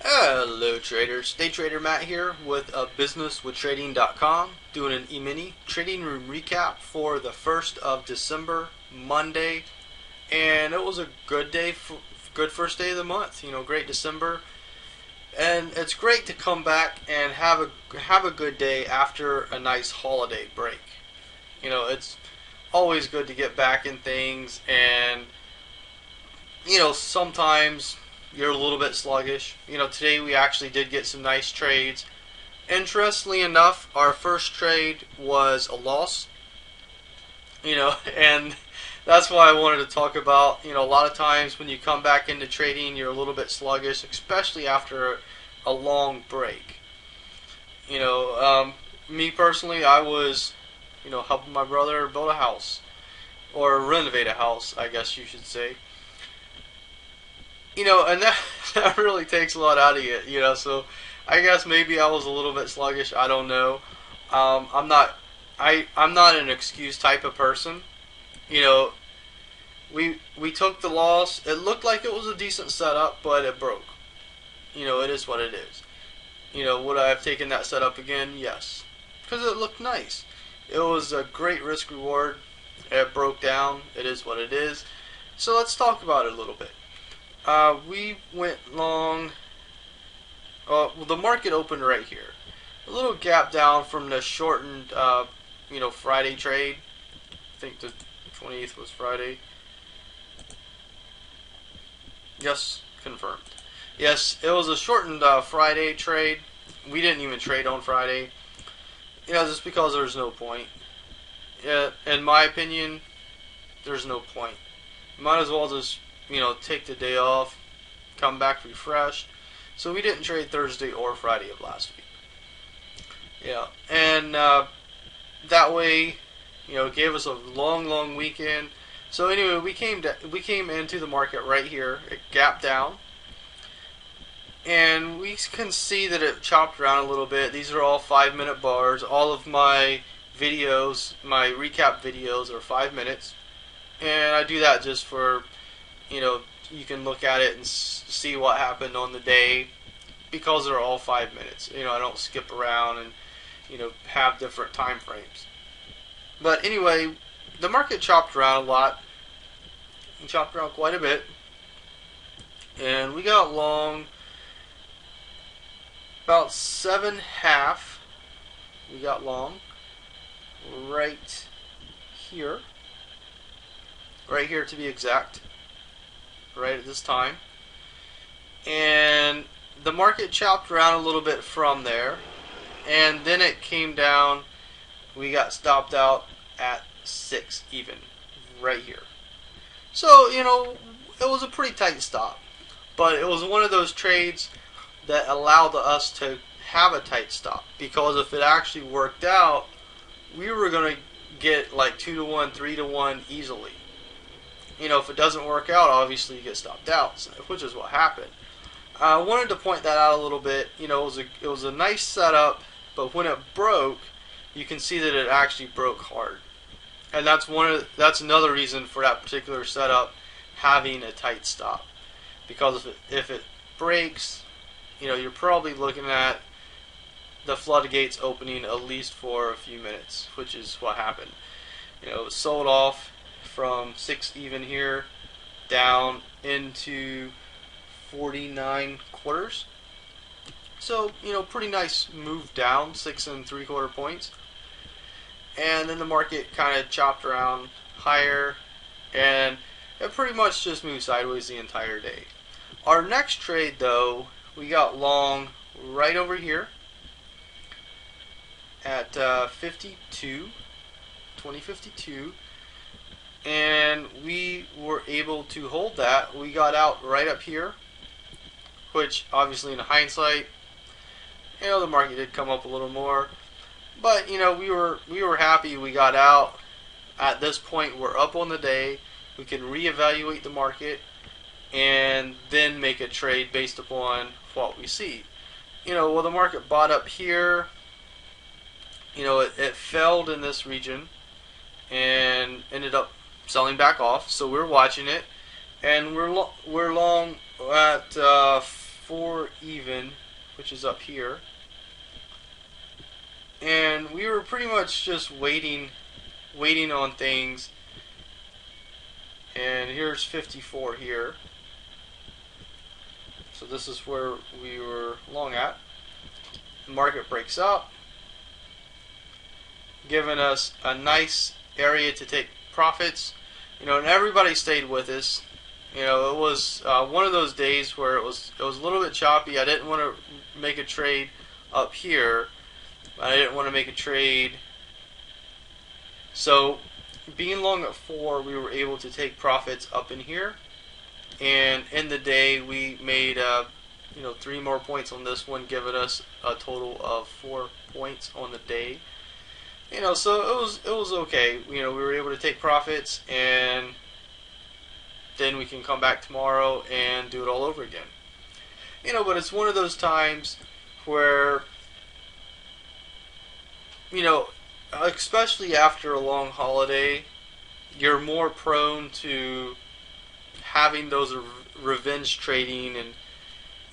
Hello traders, Day Trader Matt here with businesswithtrading.com, doing an Emini Trading Room recap for the 1st of December, Monday, and it was a good day, good first day of the month. Great December, and it's great to come back and have a good day after a nice holiday break. It's always good to get back in things, and sometimes you're a little bit sluggish. Today we actually did get some nice trades. Interestingly enough, our first trade was a loss. And that's why I wanted to talk about, a lot of times when you come back into trading, you're a little bit sluggish, especially after a long break. Me personally, I was, helping my brother build a house, or renovate a house, I guess you should say. And that really takes a lot out of you. So I guess maybe I was a little bit sluggish. I don't know. I'm not an excuse type of person. We took the loss. It looked like it was a decent setup, but it broke. It is what it is. Would I have taken that setup again? Yes, because it looked nice. It was a great risk reward. It broke down. It is what it is. So let's talk about it a little bit. We went long. Well, the market opened right here. A little gap down from the shortened, Friday trade. I think the 28th was Friday. Yes, confirmed. Yes, it was a shortened Friday trade. We didn't even trade on Friday. Just because there's no point. In my opinion, there's no point. Might as well just take the day off, come back refreshed. So we didn't trade Thursday or Friday of last week. And that way, it gave us a long weekend. So anyway, we came into the market right here. It gapped down, and we can see that it chopped around a little bit. These are all 5-minute bars. All of my videos, my recap videos, are 5 minutes, and I do that just for you can look at it and see what happened on the day, because they're all 5 minutes. I don't skip around and have different time frames. But anyway, the market chopped around a lot. It chopped around quite a bit, and we got long about 7.5. We got long right here to be exact. Right at this time, and the market chopped around a little bit from there, and then it came down. We got stopped out at 6 even, right here. So it was a pretty tight stop, but it was one of those trades that allowed us to have a tight stop, because if it actually worked out, we were going to get like 2-to-1, 3-to-1 easily. If it doesn't work out, obviously you get stopped out, which is what happened. I wanted to point that out a little bit. It was a nice setup, but when it broke, you can see that it actually broke hard, and that's another reason for that particular setup having a tight stop, because if it breaks, you're probably looking at the floodgates opening at least for a few minutes, which is what happened. It was sold off from 6 even here down into 49 quarters. So, pretty nice move down, 6 3/4 points. And then the market kind of chopped around higher, and it pretty much just moved sideways the entire day. Our next trade, though, we got long right over here at 2052. And we were able to hold that. We got out right up here, which obviously in hindsight, the market did come up a little more. But we were happy we got out. At this point, we're up on the day. We can reevaluate the market and then make a trade based upon what we see. Well, the market bought up here. It failed in this region and ended up selling back off, so we're watching it, and we're long at were even, which is up here. And we were pretty much just waiting on things. And here's 54 here. So this is where we were long at. The market breaks up, giving us a nice area to take profits. And everybody stayed with us. It was one of those days where it was a little bit choppy. I didn't want to make a trade up here. I didn't want to make a trade. So being long at 4, we were able to take profits up in here. And in the day, we made 3 more points on this one, giving us a total of 4 points on the day. So it was okay. We were able to take profits, and then we can come back tomorrow and do it all over again. But it's one of those times where, especially after a long holiday, you're more prone to having those revenge trading and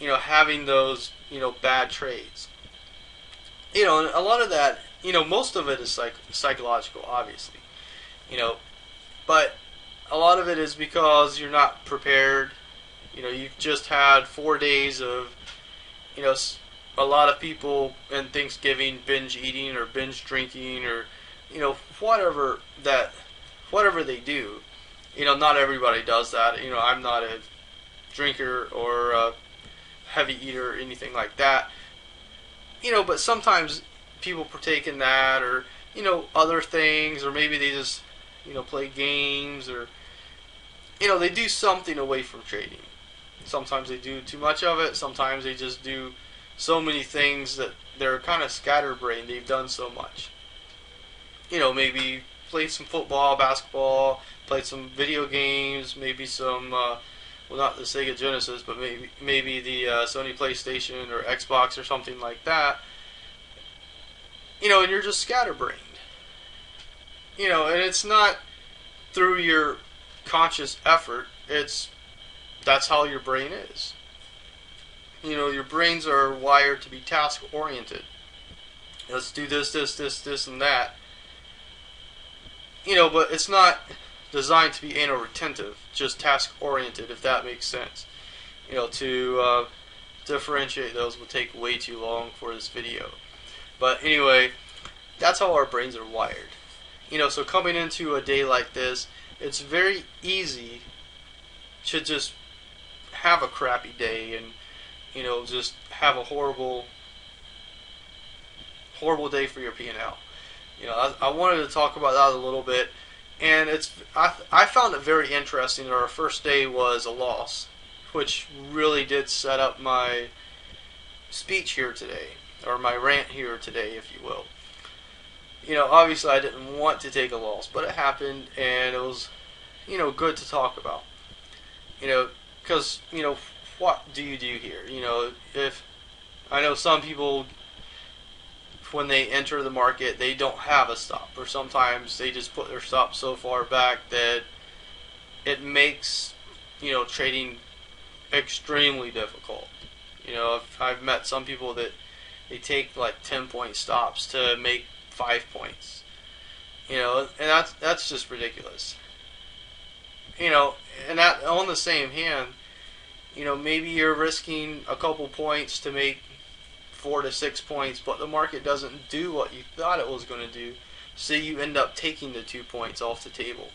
having those bad trades. And a lot of that, most of it is psychological, obviously. But a lot of it is because you're not prepared. You've just had 4 days of a lot of people in Thanksgiving binge eating or binge drinking or whatever they do. Not everybody does that. I'm not a drinker or a heavy eater or anything like that. But sometimes people partake in that, or other things, or maybe they just play games, or they do something away from trading. Sometimes they do too much of it. Sometimes they just do so many things that they're kind of scatterbrained. They've done so much. Maybe played some football, basketball, played some video games, maybe some, well, not the Sega Genesis, but maybe the Sony PlayStation or Xbox or something like that. And you're just scatterbrained. And it's not through your conscious effort. That's how your brain is. Your brains are wired to be task oriented. Let's do this, and that. But it's not designed to be anal retentive, just task oriented, if that makes sense. To differentiate those will take way too long for this video. But anyway, that's how our brains are wired. So coming into a day like this, it's very easy to just have a crappy day and just have a horrible day for your P&L. I wanted to talk about that a little bit, and I found it very interesting that our first day was a loss, which really did set up my speech here today, or my rant here today, if you will. Obviously I didn't want to take a loss, but it happened, and it was, good to talk about. Because, what do you do here? If I know some people, when they enter the market, they don't have a stop, or sometimes they just put their stop so far back that it makes trading extremely difficult. I've met some people that they take like 10-point stops to make 5 points. And that's just ridiculous. And that, on the same hand, maybe you're risking a couple points to make 4 to 6 points, but the market doesn't do what you thought it was going to do, so you end up taking the 2 points off the table.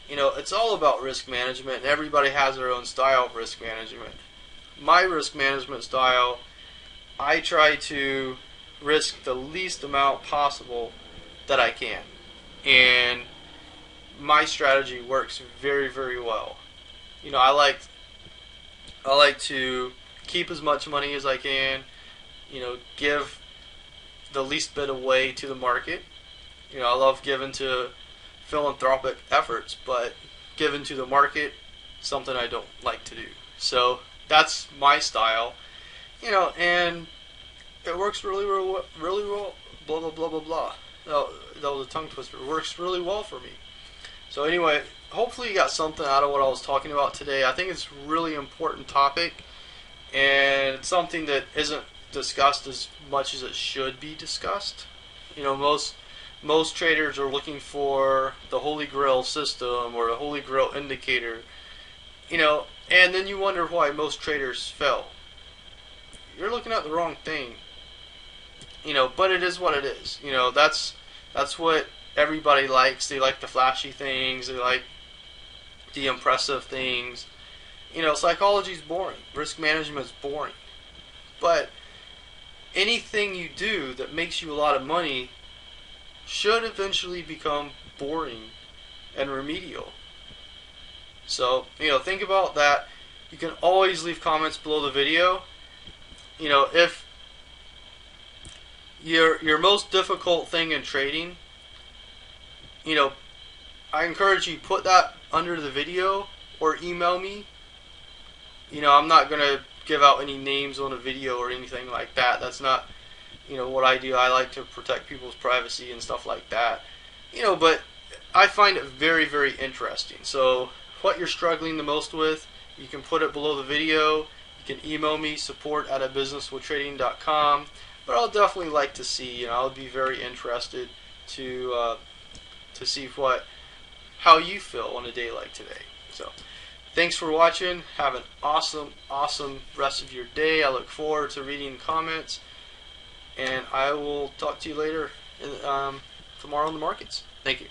It's all about risk management, and everybody has their own style of risk management. My risk management style, I try to risk the least amount possible that I can, and my strategy works very, very well. I like to keep as much money as I can, give the least bit away to the market. I love giving to philanthropic efforts, but giving to the market, something I don't like to do. So that's my style, and it works really well, blah, blah, blah, blah, blah. That was a tongue twister. It works really well for me. So anyway, hopefully you got something out of what I was talking about today. I think it's a really important topic, and it's something that isn't discussed as much as it should be discussed. You know, most traders are looking for the holy grail system or the holy grail indicator. You know, and then you wonder why most traders fail. You're looking at the wrong thing. You know, but it is what it is. You know, that's what everybody likes. They like the flashy things. They like the impressive things. You know, psychology is boring. Risk management is boring. But anything you do that makes you a lot of money should eventually become boring and remedial. So, you know, think about that. You can always leave comments below the video. You know, if your most difficult thing in trading, you know, I encourage you put that under the video or email me. You know, I'm not going to give out any names on a video or anything like that. That's not, you know, what I do. I like to protect people's privacy and stuff like that. You know, but I find it very, very interesting. So what you're struggling the most with, you can put it below the video. You can email me, support@abusinesswithtrading.com. But I'll definitely like to see, you know, I'll be very interested to see how you feel on a day like today. So thanks for watching. Have an awesome rest of your day. I look forward to reading comments, and I will talk to you later tomorrow in the markets. Thank you.